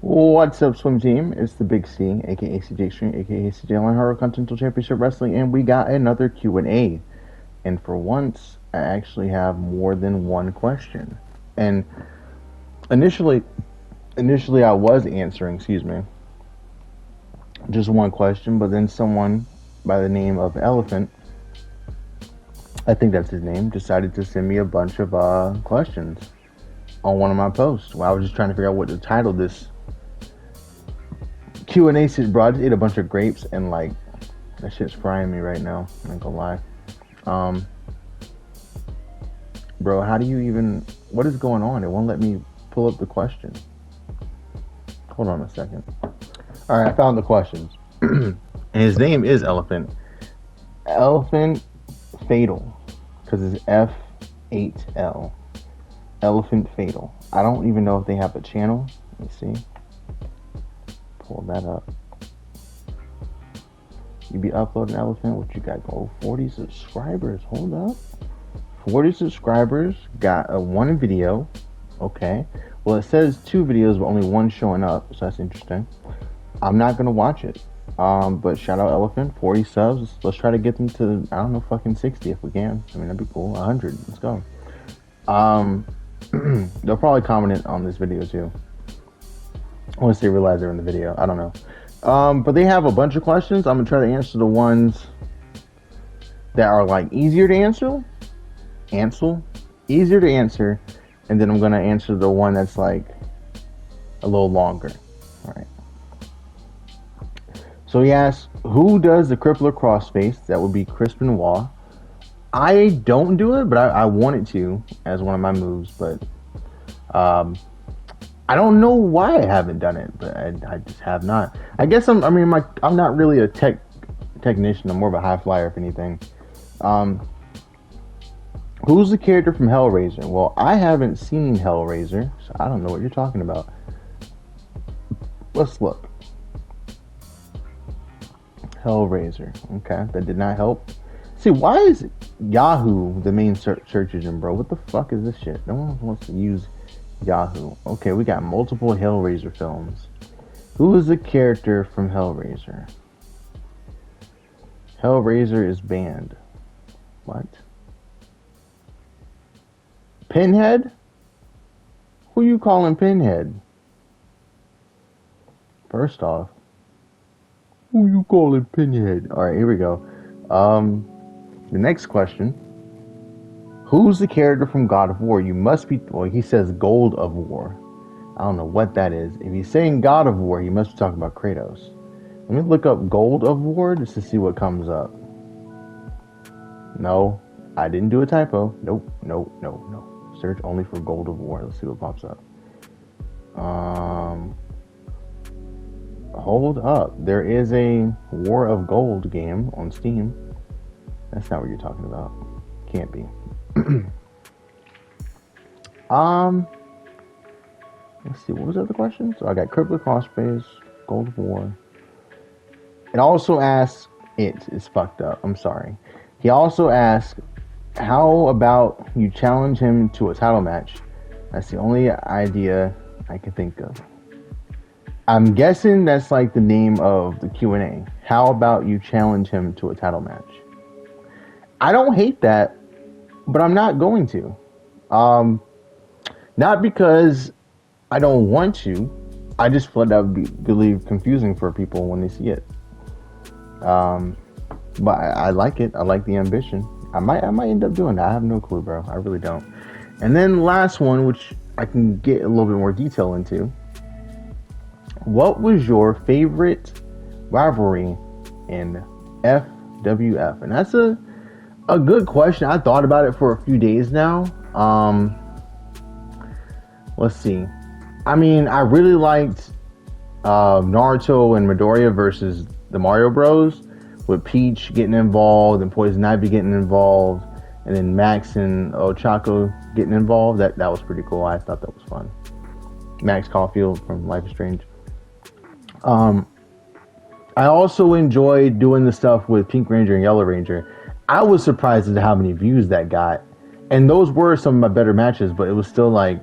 What's up, Swim Team? It's the Big C, aka CJ Extreme, aka CJ Online Horror Continental Championship Wrestling, and we got another Q&A. And for once, I actually have more than one question. And initially, I was answering, just one question, but then someone by the name of Elephant, I think that's his name, decided to send me a bunch of questions on one of my posts. Well, I was just trying to figure out what to title this Q&A shit, bro. I just ate a bunch of grapes and like that shit's frying me right now. I'm not gonna lie. Bro, how do you even? What is going on? It won't let me pull up the question. Hold on a second. All right, I found the questions. And his name is Elephant. Elephant Fatal, because it's F8L. Elephant Fatal. I don't even know if they have a channel. Let's see. Pull that up. You be uploading Elephant. What you got? Go 40 subscribers. Hold up. 40 subscribers. Got a one video. Okay. Well, it says two videos, but only one showing up. So that's interesting. I'm not gonna watch it. But shout out Elephant. 40 subs. Let's try to get them to, I don't know, fucking 60 if we can. I mean, that'd be cool. 100. Let's go. They'll probably comment on this video too. Once they realize they're in the video. I don't know. But they have a bunch of questions. I'm going to try to answer the ones that are like easier to answer. Easier to answer. And then I'm going to answer the one that's like a little longer. All right. So he asks, who does the crippler crossface? That would be Chris Benoit. I don't do it, but I wanted to as one of my moves. But I don't know why I haven't done it, but I just have not. I guess I'm not really a technician. I'm more of a high flyer, if anything. Who's the character from Hellraiser? Well, I haven't seen Hellraiser, so I don't know what you're talking about. Let's look. Hellraiser. Okay, that did not help. See, why is Yahoo the main search engine, bro? What the fuck is this shit? No one wants to use Yahoo. Okay, we got multiple Hellraiser films. Who is the character from Hellraiser? Hellraiser is banned. What? Pinhead? Who you calling Pinhead? First off, who you calling Pinhead? Alright, here we go. The next question. Who's the character from God of War? You must be... Well, he says Gold of War. I don't know what that is. If he's saying God of War, he must be talking about Kratos. Let me look up Gold of War just to see what comes up. No, I didn't do a typo. Nope. Search only for Gold of War. Let's see what pops up. Hold up. There is a War of Gold game on Steam. That's not what you're talking about. Can't be. Let's see, what was the other question? So I got Crippler Crossface, Gold of War. It also asks, it's fucked up, I'm sorry. He also asks, how about you challenge him to a title match? That's the only idea I can think of. I'm guessing that's like the name of the Q&A. How about you challenge him to a title match? I don't hate that, but I'm not going to. Not because I don't want to. I just feel that would believe confusing for people when they see it. But I like it. I like the ambition. I might end up doing that. I have no clue, bro. I really don't. And then the last one, which I can get a little bit more detail into. What was your favorite rivalry in FWF? And that's a good question. I thought about it for a few days now. Let's see. I mean, I really liked Naruto and Midoriya versus the Mario Bros. With Peach getting involved and Poison Ivy getting involved, and then Max and Ochako getting involved. That was pretty cool. I thought that was fun. Max Caulfield from Life is Strange. I also enjoyed doing the stuff with Pink Ranger and Yellow Ranger. I was surprised at how many views that got. And those were some of my better matches, but it was still like,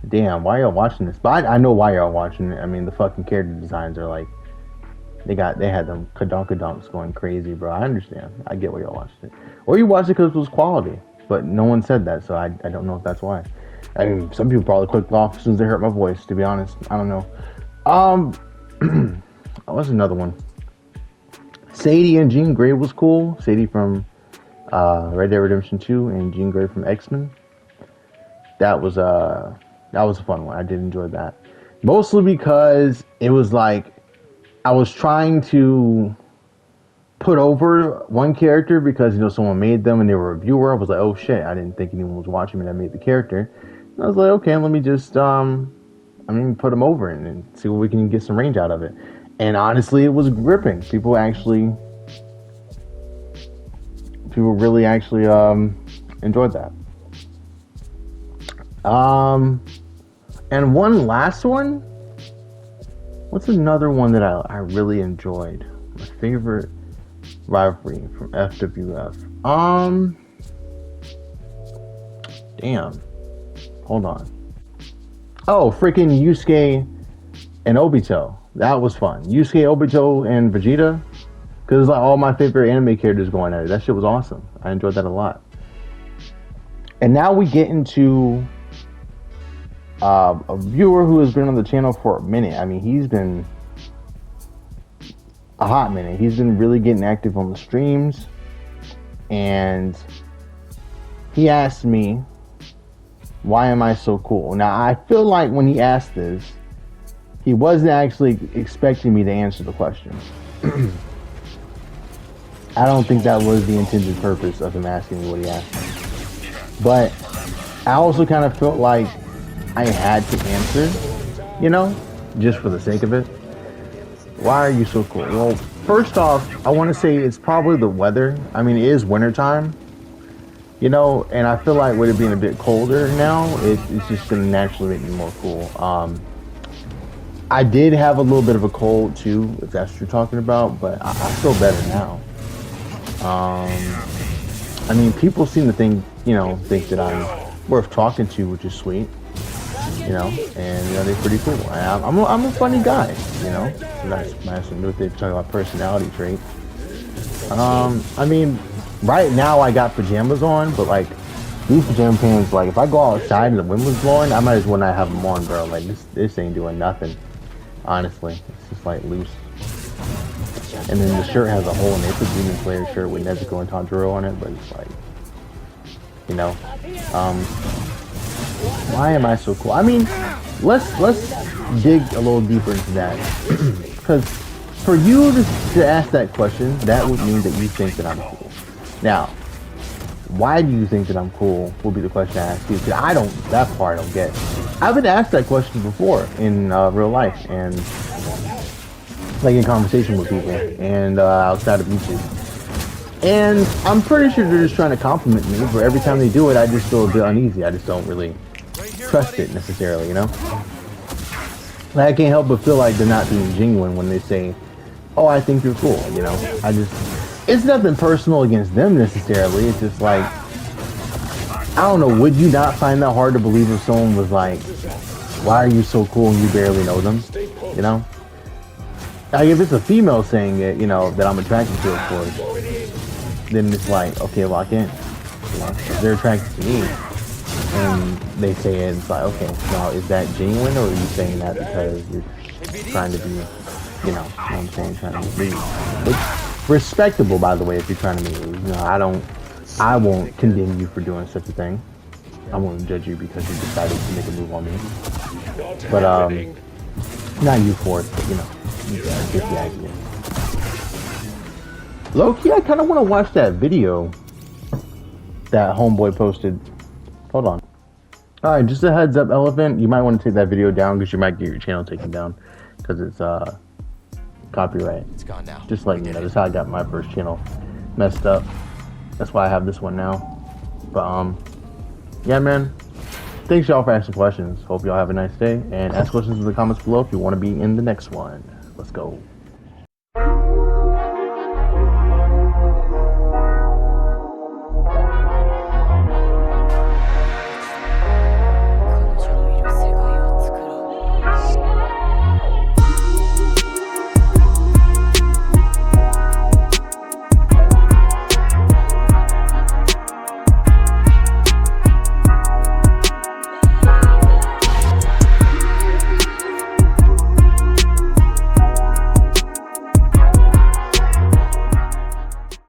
Damn, why y'all watching this? But I know why y'all watching it. I mean, the fucking character designs are like, they had them kadonkadonks going crazy, bro. I understand. I get why y'all watched it. Or you watched it because it was quality. But no one said that, so I don't know if that's why. I mean, some people probably clicked off as soon as they heard my voice, to be honest. I don't know. What's another one? Sadie and Jean Grey was cool. Sadie from Red Dead Redemption 2 and Jean Grey from X-Men. That was a fun one. I did enjoy that. Mostly because it was like I was trying to put over one character because, you know, someone made them and they were a viewer. I was like, oh shit, I didn't think anyone was watching me that made the character. And I was like, okay, let me just put them over and see what we can get some range out of it. And honestly, it was gripping. People really actually enjoyed that. And one last one. What's another one that I really enjoyed? My favorite rivalry from FWF. Damn. Hold on. Oh, freaking Yusuke and Obito. That was fun. Yusuke, Obito, and Vegeta. Because like all my favorite anime characters going at it. That shit was awesome. I enjoyed that a lot. And now we get into a viewer who has been on the channel for a minute. I mean, he's been a hot minute. He's been really getting active on the streams. And he asked me, why am I so cool? Now, I feel like when he asked this, he wasn't actually expecting me to answer the question. I don't think that was the intended purpose of him asking me what he asked me. But I also kind of felt like I had to answer, you know, just for the sake of it. Why are you so cool? Well, first off, I want to say it's probably the weather. I mean, it is wintertime, you know, and I feel like with it being a bit colder now, it's just going to naturally make me more cool. I did have a little bit of a cold too, if that's what you're talking about, but I feel better now. I mean, people seem to think that I'm worth talking to, which is sweet, you know, and you know they're pretty cool. I'm a funny guy, you know. That's nice to know if they're talking about personality trait. I mean, right now I got pajamas on, but like these pajama pants, like if I go outside and the wind was blowing, I might as well not have them on, bro. Like this ain't doing nothing. Honestly, it's just like loose. And then the shirt has a hole in it. It's a Demon Slayer shirt with Nezuko and Tanjiro on it, but it's like, you know, why am I so cool? I mean, let's dig a little deeper into that, because for you to ask that question, that would mean that you think that I'm cool. Now, why do you think that I'm cool? Will be the question I ask you. Because that part I don't get. I've been asked that question before in real life and like in conversation with people and outside of YouTube. And I'm pretty sure they're just trying to compliment me, but every time they do it, I just feel a bit uneasy. I just don't really trust it necessarily, you know? Like, I can't help but feel like they're not being genuine when they say, oh, I think you're cool, you know? It's nothing personal against them necessarily. It's just like, I don't know, would you not find that hard to believe if someone was like, why are you so cool and you barely know them, you know? Like, if it's a female saying it, you know, that I'm attracted to, of course, then it's like, okay, well, I can't, you know, if they're attracted to me, and they say it, it's like, okay, now, is that genuine, or are you saying that because you're trying to be, you know what I'm saying, trying to be, which, respectable, by the way, if you're trying to be, you know, I won't condemn you for doing such a thing. I won't judge you because you decided to make a move on me. But, not you for it, but, you know, you get the idea. Low-key, I kind of want to watch that video that homeboy posted. Hold on. Alright, just a heads up, Elephant. You might want to take that video down because you might get your channel taken down because it's copyright. It's gone now. Just like, you know, that's how I got my first channel messed up. That's why I have this one now. But, yeah, man. Thanks, y'all, for asking questions. Hope y'all have a nice day. And ask questions in the comments below if you want to be in the next one. Let's go.